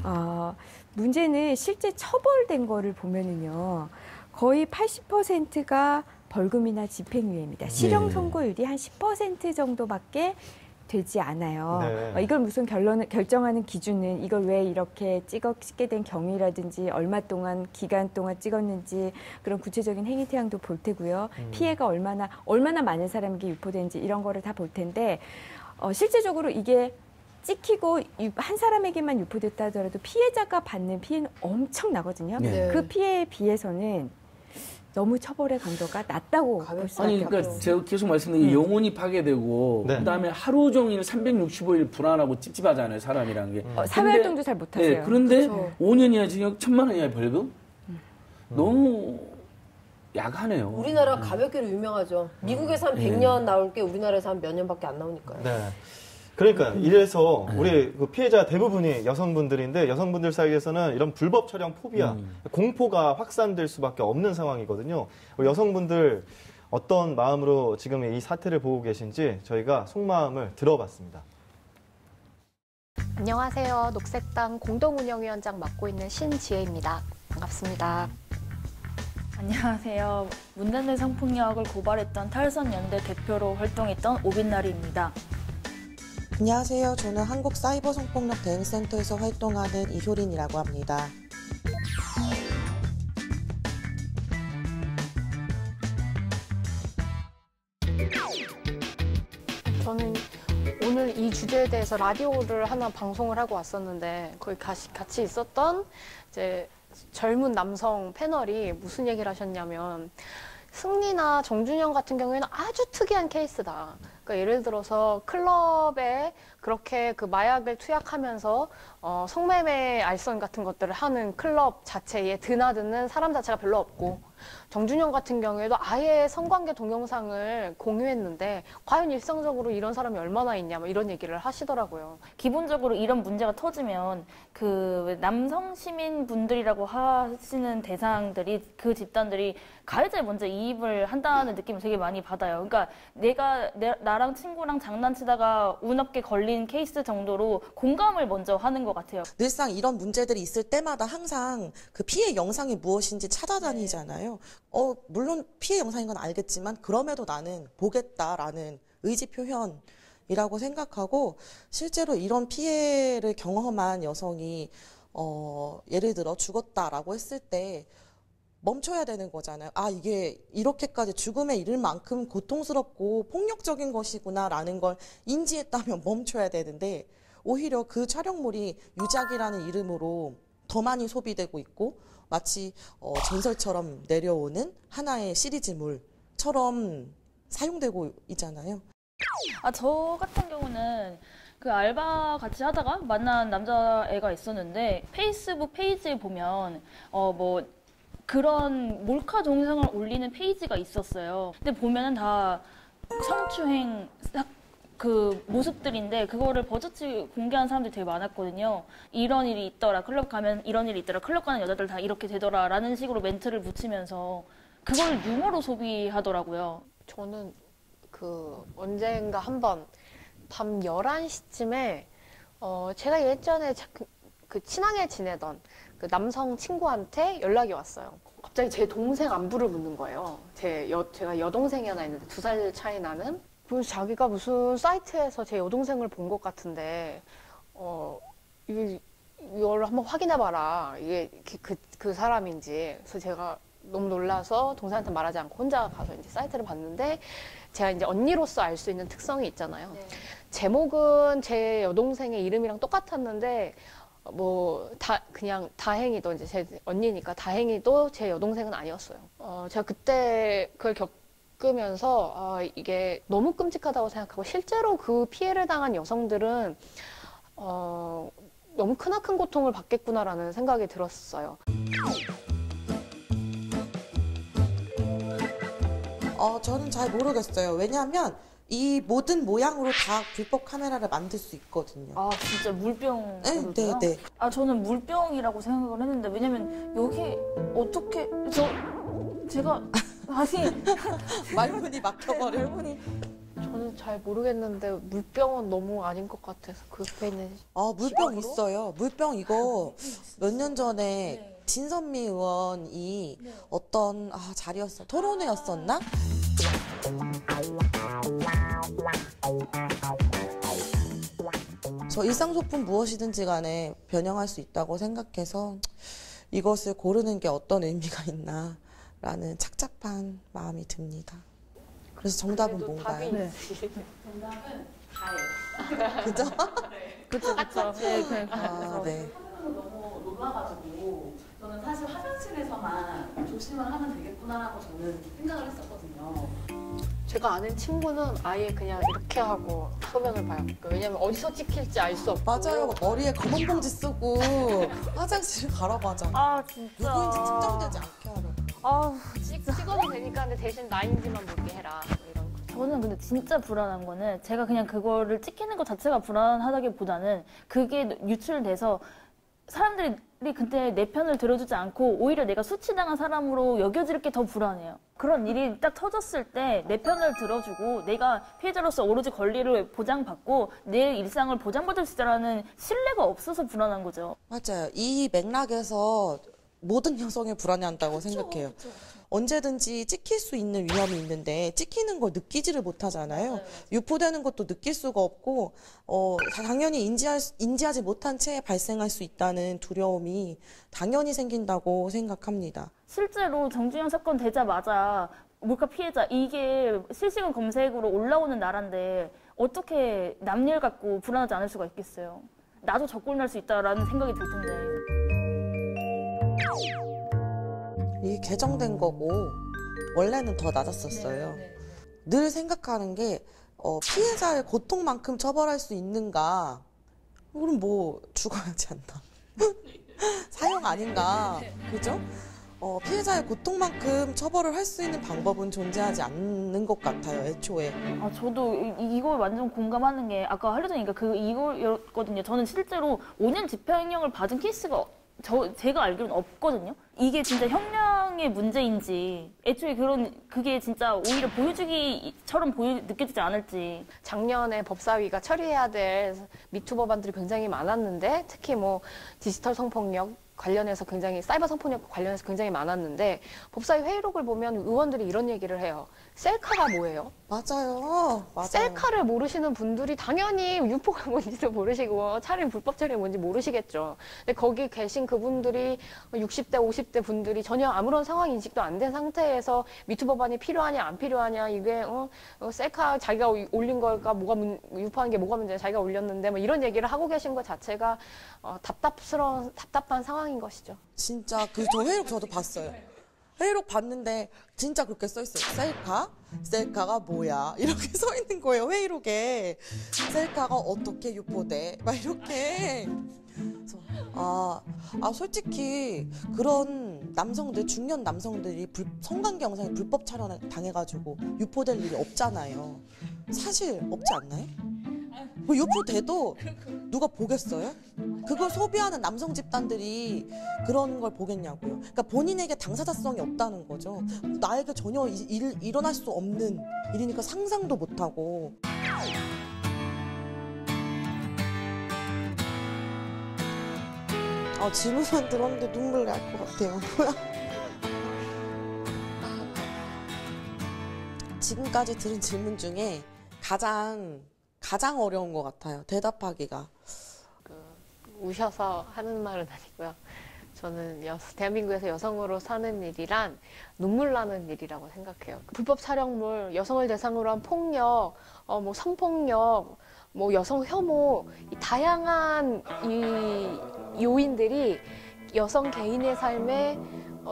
문제는 실제 처벌된 거를 보면은요, 거의 80%가 벌금이나 집행유예입니다. 실형 선고율이 한 10% 정도밖에 되지 않아요. 네. 이걸 무슨 결정하는 기준은 이걸 왜 이렇게 찍게 된 경위라든지 얼마 동안 기간 동안 찍었는지 그런 구체적인 행위 태양도 볼 테고요. 피해가 얼마나 많은 사람에게 유포되는지 이런 거를 다 볼 텐데 실제적으로 이게 찍히고 한 사람에게만 유포됐다 하더라도 피해자가 받는 피해는 엄청나거든요. 네. 그 피해에 비해서는 너무 처벌의 강도가 낮다고 볼 수밖에 아니, 그러니까 없어요. 제가 계속 말씀드린 게 영혼이 파괴되고 네. 그다음에 하루 종일 365일 불안하고 찝찝하잖아요, 사람이라는 게. 사회활동도 잘 못하세요. 네, 그런데 그렇죠. 5년 이하 징역 1,000만 원 이하의 벌금? 너무 약하네요. 우리나라 가볍기로 유명하죠. 미국에서 한 100년 나올 게 우리나라에서 한 몇 년밖에 안 나오니까요. 네. 그러니까 이래서 우리 그 피해자 대부분이 여성분들인데 여성분들 사이에서는 이런 불법 촬영 포비아, 공포가 확산될 수밖에 없는 상황이거든요. 우리 여성분들 어떤 마음으로 지금 이 사태를 보고 계신지 저희가 속마음을 들어봤습니다. 안녕하세요. 녹색당 공동운영위원장 맡고 있는 신지혜입니다. 반갑습니다. 안녕하세요. 문단대 성폭력을 고발했던 탈선연대 대표로 활동했던 오빛나리입니다. 안녕하세요. 저는 한국사이버성폭력대응센터에서 활동하는 이효린이라고 합니다. 저는 오늘 이 주제에 대해서 라디오를 하나 방송을 하고 왔었는데 거기 같이 있었던 이제 젊은 남성 패널이 무슨 얘기를 하셨냐면 승리나 정준영 같은 경우에는 아주 특이한 케이스다. 그러니까 예를 들어서 클럽에 그렇게 그 마약을 투약하면서 성매매 알선 같은 것들을 하는 클럽 자체에 드나드는 사람 자체가 별로 없고 정준영 같은 경우에도 아예 성관계 동영상을 공유했는데 과연 일상적으로 이런 사람이 얼마나 있냐 뭐 이런 얘기를 하시더라고요. 기본적으로 이런 문제가 터지면 그 남성 시민분들이라고 하시는 대상들이 그 집단들이 가해자에 먼저 이입을 한다는 느낌을 되게 많이 받아요. 그러니까 나랑 친구랑 장난치다가 운 없게 걸린 케이스 정도로 공감을 먼저 하는 것 같아요. 늘상 이런 문제들이 있을 때마다 항상 그 피해 영상이 무엇인지 찾아다니잖아요. 물론 피해 영상인 건 알겠지만 그럼에도 나는 보겠다라는 의지 표현이라고 생각하고 실제로 이런 피해를 경험한 여성이 예를 들어 죽었다라고 했을 때 멈춰야 되는 거잖아요. 아, 이게 이렇게까지 죽음에 이를 만큼 고통스럽고 폭력적인 것이구나라는 걸 인지했다면 멈춰야 되는데 오히려 그 촬영물이 유작이라는 이름으로 더 많이 소비되고 있고 마치 전설처럼 내려오는 하나의 시리즈물처럼 사용되고 있잖아요. 저 같은 경우는 그 알바 같이 하다가 만난 남자애가 있었는데 페이스북 페이지에 보면 뭐 그런 몰카 동영상을 올리는 페이지가 있었어요. 근데 보면은 다 성추행 그 모습들인데 그거를 버젓이 공개하는 사람들이 되게 많았거든요. 이런 일이 있더라. 클럽 가면 이런 일이 있더라. 클럽 가는 여자들 다 이렇게 되더라. 라는 식으로 멘트를 붙이면서 그걸 유머로 소비하더라고요. 저는 그 언젠가 한번 밤 11시쯤에 제가 예전에 그 친하게 지내던 그 남성 친구한테 연락이 왔어요. 갑자기 제 동생 안부를 묻는 거예요. 제가 여동생이 하나 있는데 2살 차이 나는. 그래서 자기가 무슨 사이트에서 제 여동생을 본 것 같은데 이걸 한번 확인해봐라. 이게 그 사람인지. 그래서 제가 너무 놀라서 동생한테 말하지 않고 혼자 가서 이제 사이트를 봤는데 제가 이제 언니로서 알 수 있는 특성이 있잖아요. 네. 제목은 제 여동생의 이름이랑 똑같았는데 그냥 다행히도 이제 제 언니니까 다행히도 제 여동생은 아니었어요. 제가 그때 그걸 겪으면서 이게 너무 끔찍하다고 생각하고 실제로 그 피해를 당한 여성들은 너무 크나큰 고통을 받겠구나라는 생각이 들었어요. 저는 잘 모르겠어요. 왜냐하면 이 모든 모양으로 다 불법 카메라를 만들 수 있거든요. 아, 진짜 물병. 네. 저는 물병이라고 생각을 했는데 왜냐면 여기 어떻게 제가 말문이 막혀버려. 저는 잘 모르겠는데 물병은 너무 아닌 것 같아서 그 옆에 있는. 물병 있어요. 물병 이거 몇 년 전에 진선미 의원이 어떤 자리였어 토론회였었나? 저 일상소품 무엇이든지 간에 변형할 수 있다고 생각해서 이것을 고르는 게 어떤 의미가 있나라는 착잡한 마음이 듭니다. 그래서 정답은 뭔가요? 정답은 다예요. 그죠? 그쵸. 네. 너무 놀라가지고 저는 사실 화장실에서만 조심을 하면 되겠구나라고 저는 생각을 했었거든요. 제가 아는 친구는 아예 그냥 이렇게 하고 소변을 봐요. 왜냐면 어디서 찍힐지 알 수 없고. 맞아요. 머리에 검은 봉지 쓰고 화장실을 가라가잖아. 진짜. 누구인지 특정되지 않게 하려. 찍어도 되니까 근데 대신 나인지만 묻게 해라. 이런 거. 저는 근데 진짜 불안한 거는 제가 그냥 그거를 찍히는 것 자체가 불안하다기보다는 그게 유출돼서 사람들이 근데 내 편을 들어주지 않고 오히려 내가 수치당한 사람으로 여겨질 게 더 불안해요. 그런 일이 딱 터졌을 때 내 편을 들어주고 내가 피해자로서 오로지 권리를 보장받고 내 일상을 보장받을 수 있다는 신뢰가 없어서 불안한 거죠. 맞아요. 이 맥락에서 모든 여성이 불안해한다고 생각해요. 그쵸. 언제든지 찍힐 수 있는 위험이 있는데 찍히는 걸 느끼지를 못하잖아요. 맞아요. 유포되는 것도 느낄 수가 없고 당연히 인지하지 못한 채 발생할 수 있다는 두려움이 당연히 생긴다고 생각합니다. 실제로 정준영 사건 되자마자 몰카 피해자 이게 실시간 검색으로 올라오는 나라인데 어떻게 남일 갖고 불안하지 않을 수가 있겠어요. 나도 적골날 수 있다라는 생각이 들 텐데. 이게 개정된 거고 원래는 더 낮았었어요. 늘 생각하는 게 피해자의 고통만큼 처벌할 수 있는가? 그럼 뭐 죽어야지 않나? 사형 아닌가? 그죠? 피해자의 고통만큼 처벌을 할 수 있는 방법은 존재하지 않는 것 같아요, 애초에. 저도 이걸 완전 공감하는 게 아까 하려니까 이거였거든요. 저는 실제로 5년 집행형을 받은 케이스가 제가 알기로는 없거든요. 이게 진짜 형량의 문제인지 애초에 그게 진짜 오히려 보여주기처럼 느껴지지 않을지. 작년에 법사위가 처리해야 될 미투 법안들이 굉장히 많았는데 특히 뭐 디지털 성폭력 관련해서 굉장히 사이버 성폭력 관련해서 굉장히 많았는데 법사위 회의록을 보면 의원들이 이런 얘기를 해요. 셀카가 뭐예요? 맞아요. 셀카를 모르시는 분들이 당연히 유포가 뭔지도 모르시고 촬영 불법 촬영이 뭔지 모르시겠죠. 근데 거기 계신 그분들이 60대, 50대 분들이 전혀 아무런 상황 인식도 안 된 상태에서 미투 법안이 필요하냐 안 필요하냐 이게 셀카 자기가 올린 걸까 유포한 게 뭐가 문제냐 자기가 올렸는데 뭐 이런 얘기를 하고 계신 것 자체가 답답한 상황인 것이죠. 진짜 저 회의록 저도 봤어요. 회의록 봤는데 진짜 그렇게 써 있어요. 셀카? 셀카가 뭐야? 이렇게 써 있는 거예요. 회의록에. 셀카가 어떻게 유포돼? 막 이렇게. 그래서 솔직히 그런 남성들, 중년 남성들이 성관계 영상에 불법 촬영 당해가지고 유포될 일이 없잖아요. 사실 없지 않나요? 뭐 유포돼도 누가 보겠어요? 그걸 소비하는 남성 집단들이 그런 걸 보겠냐고요. 그러니까 본인에게 당사자성이 없다는 거죠. 나에게 전혀 일어날 수 없는 일이니까 상상도 못하고. 질문만 들었는데 눈물 날 것 같아요. 뭐야? 지금까지 들은 질문 중에 가장 어려운 것 같아요. 대답하기가. 우셔서 하는 말은 아니고요. 저는 대한민국에서 여성으로 사는 일이란 눈물 나는 일이라고 생각해요. 불법 촬영물, 여성을 대상으로 한 폭력, 뭐 성폭력, 뭐 여성 혐오, 이 다양한 이 요인들이 여성 개인의 삶에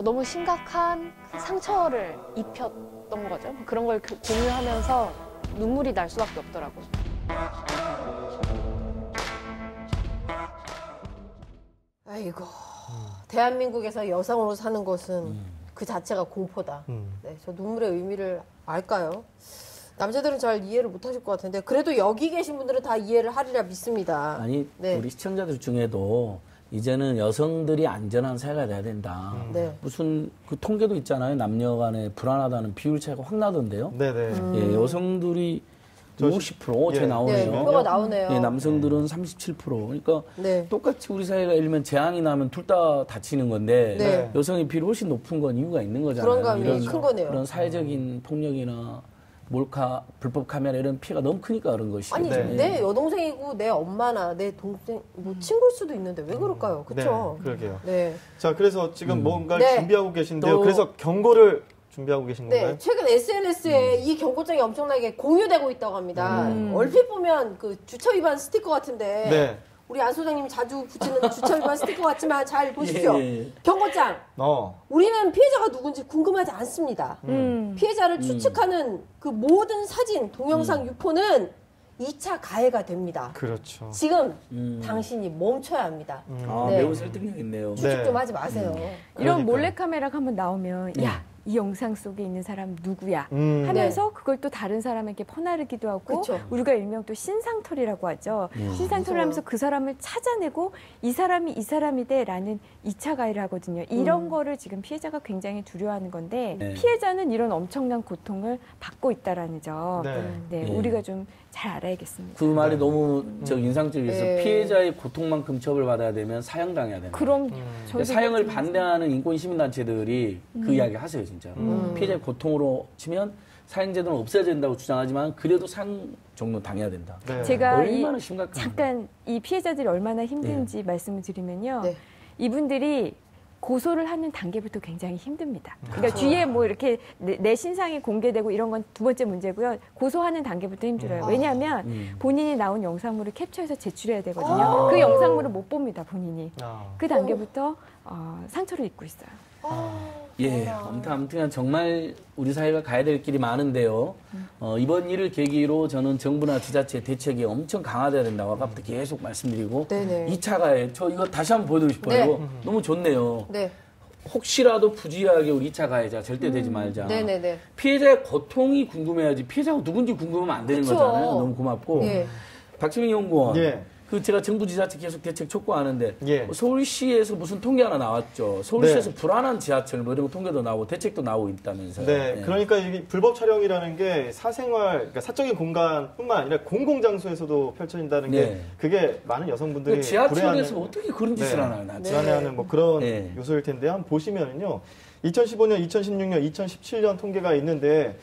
너무 심각한 상처를 입혔던 거죠. 그런 걸 공유하면서 눈물이 날 수밖에 없더라고요. 아이고, 대한민국에서 여성으로 사는 것은 그 자체가 공포다. 네, 저 눈물의 의미를 알까요? 남자들은 잘 이해를 못하실 것 같은데 그래도 여기 계신 분들은 다 이해를 하리라 믿습니다. 아니, 네. 우리 시청자들 중에도 이제는 여성들이 안전한 사회가 돼야 된다. 네. 무슨 그 통계도 있잖아요. 남녀 간에 불안하다는 비율 차이가 확 나던데요. 네네. 예, 여성들이 50% 예, 나오네요. 표가 나오네요. 예, 남성들은 37%. 그러니까 네. 똑같이 우리 사회가 예를 들면 재앙이 나면 둘 다 다치는 건데 네. 여성의 비율이 훨씬 높은 건 이유가 있는 거잖아요. 불안감이 큰 거네요. 그런 사회적인 폭력이나 불법 카메라 이런 피해가 너무 크니까 그런 것이죠. 아니, 내 여동생이고 내 엄마나 내 동생, 뭐 친구일 수도 있는데 왜 그럴까요? 그렇죠? 네, 그러게요. 네. 자, 그래서 지금 뭔가를 네. 준비하고 계신데요. 그래서 경고를 준비하고 계신 건가요? 네, 최근 SNS에 이 경고장이 엄청나게 공유되고 있다고 합니다. 얼핏 보면 그 주차 위반 스티커 같은데 네. 우리 안 소장님이 자주 붙이는 주차 위반 스티커 같지만 잘 보십시오. 예. 경고장. 우리는 피해자가 누군지 궁금하지 않습니다. 피해자를 추측하는 그 모든 사진, 동영상 유포는 2차 가해가 됩니다. 그렇죠. 지금 당신이 멈춰야 합니다. 네. 매우 설득력 있네요. 추측 좀 하지 마세요. 이런 몰래카메라가 한번 나오면 야, 이 영상 속에 있는 사람 누구야 하면서 그걸 또 다른 사람에게 퍼나르기도 하고 그쵸. 우리가 일명 또 신상털이라고 하죠. 신상털을 하면서 그 사람을 찾아내고 이 사람이다라는 2차 가해를 하거든요. 이런 거를 지금 피해자가 굉장히 두려워하는 건데 피해자는 이런 엄청난 고통을 받고 있다라는 점. 네, 우리가 좀 잘 알아야겠습니다. 그 말이 너무 인상적이어서 피해자의 고통만큼 처벌받아야 되면 사형당해야 된다. 그럼 사형을 반대하는 인권 시민단체들이 그 이야기 하세요, 진짜. 피해자의 고통으로 치면 사형제도는 없어야 된다고 주장하지만 그래도 사형 정도 당해야 된다. 제가 얼마나 심각한 잠깐 이 피해자들이 얼마나 힘든지 말씀을 드리면요. 이분들이 고소를 하는 단계부터 굉장히 힘듭니다. 그러니까 뒤에 뭐 이렇게 내 신상이 공개되고 이런 건 두 번째 문제고요. 고소하는 단계부터 힘들어요. 왜냐하면 본인이 나온 영상물을 캡처해서 제출해야 되거든요. 그 영상물을 못 봅니다, 본인이. 그 단계부터 상처를 입고 있어요. 예, 아무튼 정말 우리 사회가 가야 될 길이 많은데요. 이번 일을 계기로 저는 정부나 지자체 대책이 엄청 강화돼야 된다고 아까부터 계속 말씀드리고 2차 가해, 저 이거 다시 한번 보여드리고 싶어요. 이거 너무 좋네요. 혹시라도 부주의하게 우리 2차 가해자 절대 되지 말자. 피해자의 고통이 궁금해야지 피해자가 누군지 궁금하면 안 되는 거잖아요. 너무 고맙고. 박지민 연구원. 그 제가 정부 지자체 계속 대책 촉구하는데 예. 서울시에서 무슨 통계 하나 나왔죠. 서울시에서 네. 불안한 지하철 뭐 이런 통계도 나오고 대책도 나오고 있다면서요. 네, 예. 그러니까 이게 불법 촬영이라는 게 사생활, 그러니까 사적인 공간뿐만 아니라 공공장소에서도 펼쳐진다는 게 네. 그게 많은 여성분들이 지하철에서 어떻게 그런 짓을 하나요? 나중에. 불안해하는 뭐 그런 네. 요소일 텐데 한번 보시면은요, 2015년, 2016년, 2017년 통계가 있는데.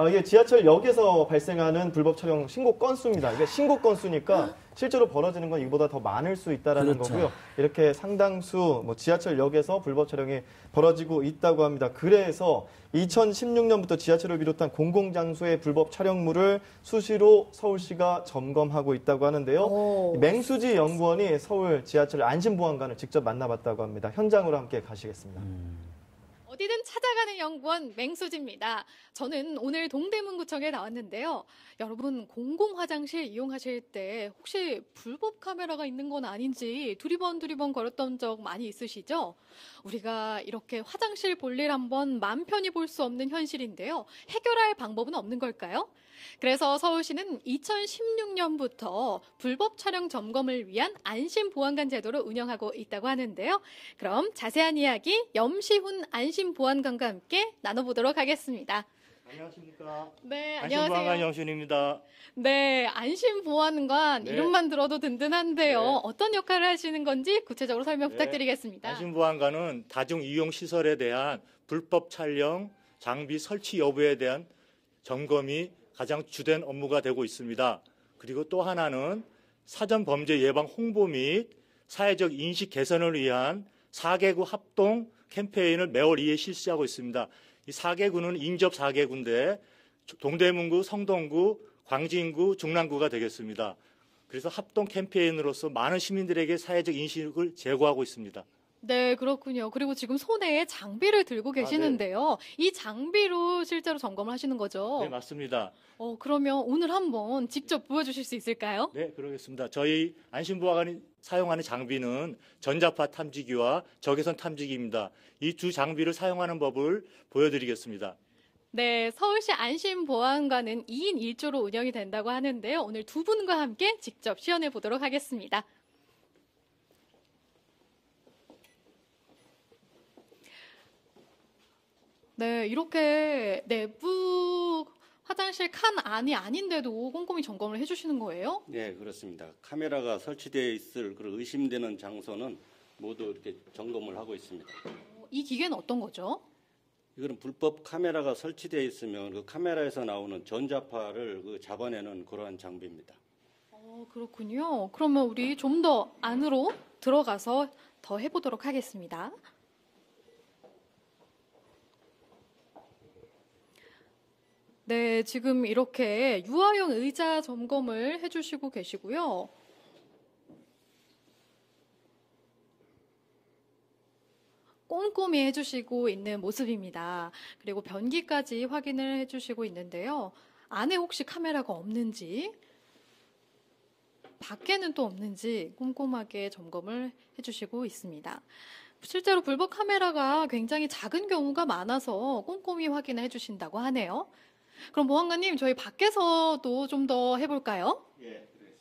이게 지하철역에서 발생하는 불법 촬영 신고 건수입니다. 이게 신고 건수니까 실제로 벌어지는 건 이보다 더 많을 수 있다라는 그렇죠. 거고요. 이렇게 상당수 뭐 지하철역에서 불법 촬영이 벌어지고 있다고 합니다. 그래서 2016년부터 지하철을 비롯한 공공장소의 불법 촬영물을 수시로 서울시가 점검하고 있다고 하는데요. 맹수지 연구원이 서울 지하철 안심보안관을 직접 만나봤다고 합니다. 현장으로 함께 가시겠습니다. 어디든 찾아가는 연구원 맹수지입니다. 저는 오늘 동대문구청에 나왔는데요. 여러분, 공공 화장실 이용하실 때 혹시 불법 카메라가 있는 건 아닌지 두리번 거렸던 적 많이 있으시죠? 우리가 이렇게 화장실 볼일 한번 맘 편히 볼 수 없는 현실인데요. 해결할 방법은 없는 걸까요? 그래서 서울시는 2016년부터 불법 촬영 점검을 위한 안심보안관 제도를 운영하고 있다고 하는데요. 그럼 자세한 이야기 염시훈 안심보안관과 함께 나눠보도록 하겠습니다. 안녕하십니까. 네, 안심보안관 안녕하세요. 염시훈입니다. 네, 안심보안관 네. 이름만 들어도 든든한데요. 네. 어떤 역할을 하시는 건지 구체적으로 설명 네. 부탁드리겠습니다. 안심보안관은 다중이용시설에 대한 불법 촬영, 장비 설치 여부에 대한 점검이 가장 주된 업무가 되고 있습니다. 그리고 또 하나는 사전 범죄 예방 홍보 및 사회적 인식 개선을 위한 4개구 합동 캠페인을 매월 2회 실시하고 있습니다. 이 4개구는 인접 4개구인데 동대문구, 성동구, 광진구, 중랑구가 되겠습니다. 그래서 합동 캠페인으로서 많은 시민들에게 사회적 인식을 제고하고 있습니다. 네, 그렇군요. 그리고 지금 손에 장비를 들고 계시는데요. 이 장비로 실제로 점검을 하시는 거죠? 네, 맞습니다. 그러면 오늘 한번 직접 보여주실 수 있을까요? 네, 그러겠습니다. 저희 안심보안관이 사용하는 장비는 전자파 탐지기와 적외선 탐지기입니다. 이 두 장비를 사용하는 법을 보여드리겠습니다. 네, 서울시 안심보안관은 2인 1조로 운영이 된다고 하는데요. 오늘 두 분과 함께 직접 시연해 보도록 하겠습니다. 네, 이렇게 내부 화장실 칸 안이 아닌데도 꼼꼼히 점검을 해주시는 거예요? 네, 그렇습니다. 카메라가 설치되어 있을 그런 의심되는 장소는 모두 이렇게 점검을 하고 있습니다. 이 기계는 어떤 거죠? 이거는 불법 카메라가 설치되어 있으면 그 카메라에서 나오는 전자파를 잡아내는 그러한 장비입니다. 그렇군요. 그러면 우리 좀 더 안으로 들어가서 더 해보도록 하겠습니다. 네, 지금 이렇게 유아용 의자 점검을 해주시고 계시고요. 꼼꼼히 해주시고 있는 모습입니다. 그리고 변기까지 확인을 해주시고 있는데요. 안에 혹시 카메라가 없는지, 밖에는 또 없는지 꼼꼼하게 점검을 해주시고 있습니다. 실제로 불법 카메라가 굉장히 작은 경우가 많아서 꼼꼼히 확인을 해주신다고 하네요. 그럼 보안관님, 저희 밖에서도 좀 더 해볼까요? 예, 그렇습니다.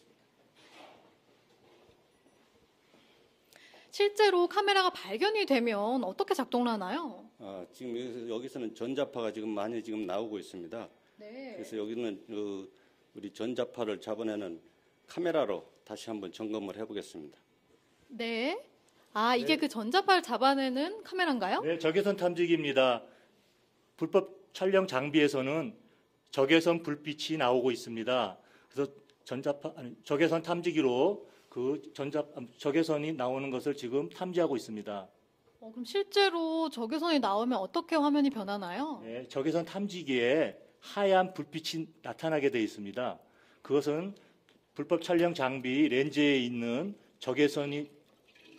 실제로 카메라가 발견이 되면 어떻게 작동을 하나요? 지금 여기서는 전자파가 지금 많이 지금 나오고 있습니다. 네. 그래서 여기는 우리 전자파를 잡아내는 카메라로 다시 한번 점검을 해보겠습니다. 네. 이게 그 전자파를 잡아내는 카메라인가요? 네, 적외선 탐지기입니다. 불법 촬영 장비에서는 적외선 불빛이 나오고 있습니다. 그래서 적외선 탐지기로 적외선이 나오는 것을 지금 탐지하고 있습니다. 그럼 실제로 적외선이 나오면 어떻게 화면이 변하나요? 네, 적외선 탐지기에 하얀 불빛이 나타나게 되어 있습니다. 그것은 불법 촬영 장비 렌즈에 있는 적외선이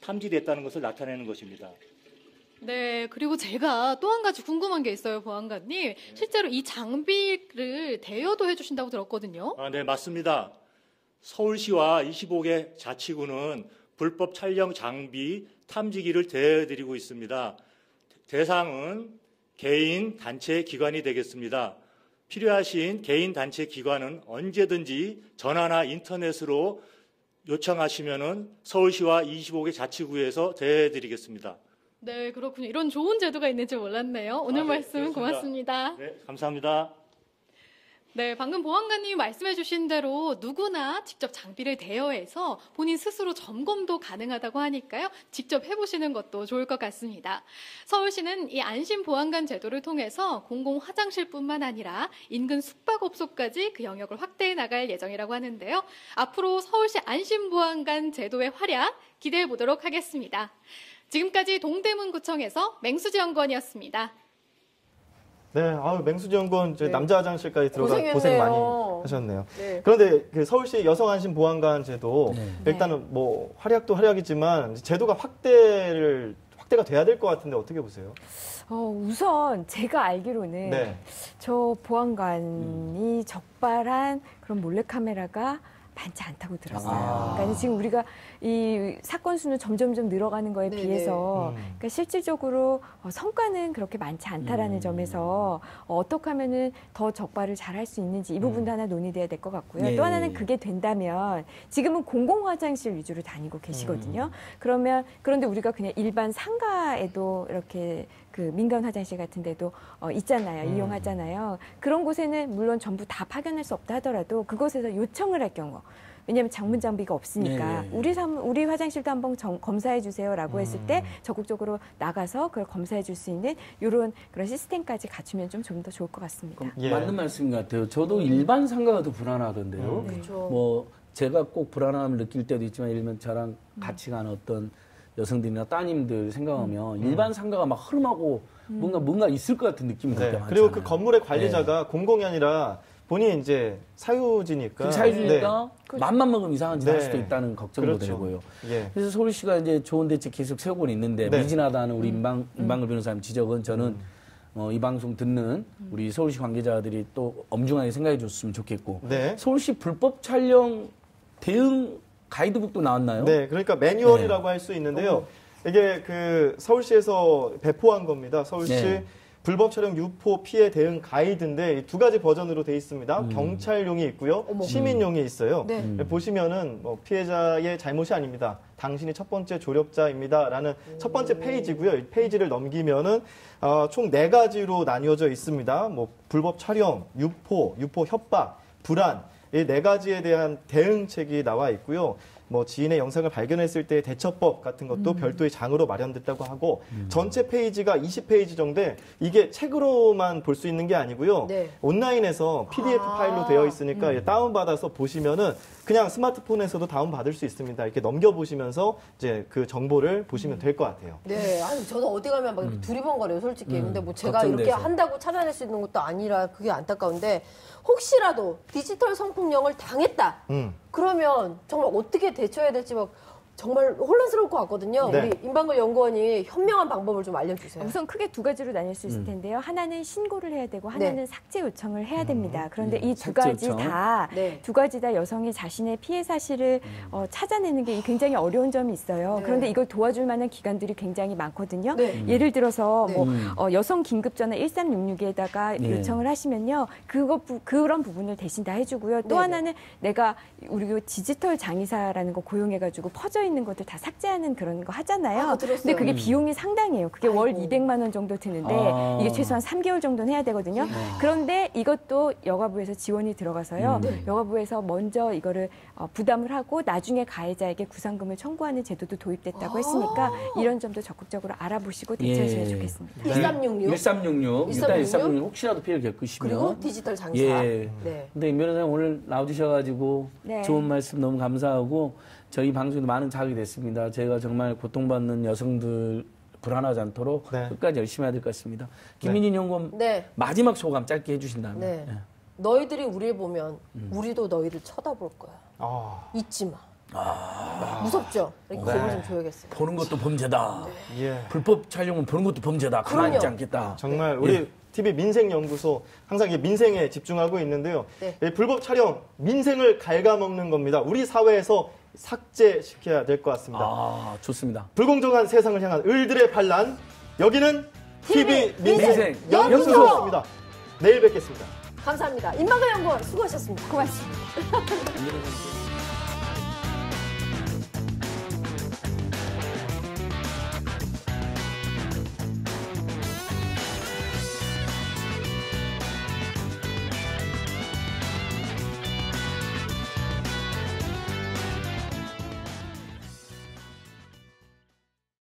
탐지됐다는 것을 나타내는 것입니다. 네, 그리고 제가 또 한 가지 궁금한 게 있어요, 보안관님. 실제로 이 장비를 대여도 해주신다고 들었거든요. 네, 맞습니다. 서울시와 25개 자치구는 불법 촬영 장비 탐지기를 대여해드리고 있습니다. 대상은 개인, 단체, 기관이 되겠습니다. 필요하신 개인, 단체, 기관은 언제든지 전화나 인터넷으로 요청하시면은 서울시와 25개 자치구에서 대해드리겠습니다. 네, 그렇군요. 이런 좋은 제도가 있는지 몰랐네요. 오늘 말씀 고맙습니다. 네, 감사합니다. 네, 방금 보안관님이 말씀해 주신 대로 누구나 직접 장비를 대여해서 본인 스스로 점검도 가능하다고 하니까요. 직접 해보시는 것도 좋을 것 같습니다. 서울시는 이 안심보안관 제도를 통해서 공공화장실뿐만 아니라 인근 숙박업소까지 그 영역을 확대해 나갈 예정이라고 하는데요. 앞으로 서울시 안심보안관 제도의 활약 기대해 보도록 하겠습니다. 지금까지 동대문구청에서 맹수지연구원이었습니다. 네, 맹수지연구원 네. 남자 화장실까지 들어가 고생했네요. 고생 많이 하셨네요. 네. 그런데 그 서울시 여성안심보안관 제도 일단은 뭐 활약도 활약이지만 제도가 확대가 돼야 될 것 같은데 어떻게 보세요? 우선 제가 알기로는 네. 저 보안관이 적발한 그런 몰래카메라가 많지 않다고 들었어요. 그러니까 지금 우리가 이 사건 수는 점점점 늘어가는 거에 비해서 그러니까 실질적으로 성과는 그렇게 많지 않다라는 점에서 어떻게 하면은 더 적발을 잘 할 수 있는지 이 부분도 하나 논의돼야 될 것 같고요. 네. 또 하나는 그게 된다면 지금은 공공 화장실 위주로 다니고 계시거든요. 그런데 우리가 그냥 일반 상가에도 이렇게 그 민간 화장실 같은 데도 있잖아요. 이용하잖아요. 그런 곳에는 물론 전부 다 파견할 수 없다 하더라도 그곳에서 요청을 할 경우 왜냐하면 장문 장비가 없으니까 우리 화장실도 한번 검사해 주세요라고 했을 때 적극적으로 나가서 그걸 검사해 줄 수 있는 이런 그런 시스템까지 갖추면 좀 더 좋을 것 같습니다. 맞는 말씀인 것 같아요. 저도 일반 상가가 더 불안하던데요. 뭐 제가 꼭 불안함을 느낄 때도 있지만 예를 들면 저랑 같이 가는 어떤 여성들이나 따님들 생각하면 일반 상가가 막 흐름하고 뭔가 있을 것 같은 느낌이 그때 많잖아요. 그리고 그 건물의 관리자가 공공이 아니라 본인이 이제 사유지니까. 맘만 먹으면 이상한 짓 할 수도 있다는 걱정도 되고요. 그래서 서울시가 이제 좋은 대책 계속 세우고 있는데 미진하다는 우리 임방글 변호사님 지적은 저는 이 방송 듣는 우리 서울시 관계자들이 또 엄중하게 생각해 줬으면 좋겠고 서울시 불법 촬영 대응 가이드북도 나왔나요? 네, 그러니까 매뉴얼이라고 할 수 있는데요. 이게 그 서울시에서 배포한 겁니다. 서울시 불법 촬영 유포 피해 대응 가이드인데 두 가지 버전으로 돼 있습니다. 경찰용이 있고요, 시민용이 있어요. 보시면은 뭐 피해자의 잘못이 아닙니다. 당신이 첫 번째 조력자입니다라는 첫 번째 페이지고요. 이 페이지를 넘기면은 총 4가지로 나뉘어져 있습니다. 뭐 불법 촬영, 유포 협박, 불안. 이 4가지에 대한 대응책이 나와 있고요. 뭐 지인의 영상을 발견했을 때 대처법 같은 것도 별도의 장으로 마련됐다고 하고 전체 페이지가 20페이지 정도인데 이게 책으로만 볼 수 있는 게 아니고요. 온라인에서 PDF 파일로 되어 있으니까 다운받아서 보시면은 그냥 스마트폰에서도 다운받을 수 있습니다. 이렇게 넘겨보시면서 이제 그 정보를 보시면 될 것 같아요. 네, 아니 저도 어디 가면 막 두리번거려요, 솔직히. 근데 뭐 제가 이렇게 한다고 찾아낼 수 있는 것도 아니라 그게 안타까운데 혹시라도 디지털 성폭력을 당했다. 그러면 정말 어떻게 대처해야 될지 막 정말 혼란스러울 것 같거든요. 네. 우리 임방글 연구원이 현명한 방법을 좀 알려주세요. 우선 크게 2가지로 나뉠 수 있을 텐데요. 하나는 신고를 해야 되고 하나는 삭제 요청을 해야 됩니다. 그런데 이 두 가지 다 두 가지 다 여성이 자신의 피해 사실을 찾아내는 게 굉장히 어려운 점이 있어요. 그런데 이걸 도와줄 만한 기관들이 굉장히 많거든요. 예를 들어서 뭐 여성 긴급 전화 1366에다가 요청을 하시면요. 그런 부분을 대신 다 해주고요. 또 하나는 내가 우리 디지털 장의사라는 거 고용해가지고 퍼져 있는 것들 다 삭제하는 그런 거 하잖아요. 근데 그게 비용이 상당해요. 그게 월 200만 원 정도 드는데 이게 최소한 3개월 정도는 해야 되거든요. 그런데 이것도 여가부에서 지원이 들어가서요. 여가부에서 먼저 이거를 부담을 하고 나중에 가해자에게 구상금을 청구하는 제도도 도입됐다고 했으니까 이런 점도 적극적으로 알아보시고 대처하시면 좋겠습니다. 1366. 일단 1366 혹시라도 피해를 겪으시면. 그리고 디지털 장의사. 근데 임 변호사님 오늘 나와주셔가지고 좋은 말씀 너무 감사하고 저희 방송에도 많은 자극이 됐습니다. 제가 정말 고통받는 여성들 불안하지 않도록 끝까지 열심히 해야 될 것 같습니다. 김민진 연구원 마지막 소감 짧게 해주신다면. 너희들이 우리를 보면 우리도 너희를 쳐다볼 거야. 잊지 마. 무섭죠? 이렇게 겁을 좀 줘야겠어요. 보는 것도 범죄다. 불법 촬영은 보는 것도 범죄다. 가만히 있지 않겠다. 정말 우리 TV 민생연구소 항상 이게 민생에 집중하고 있는데요. 불법 촬영, 민생을 갉아먹는 겁니다. 우리 사회에서 삭제시켜야 될 것 같습니다. 좋습니다. 불공정한 세상을 향한 을들의 반란. 여기는 TV 민생연구소였습니다. 내일 뵙겠습니다. 감사합니다. 임방글 연구원 수고하셨습니다. 고맙습니다.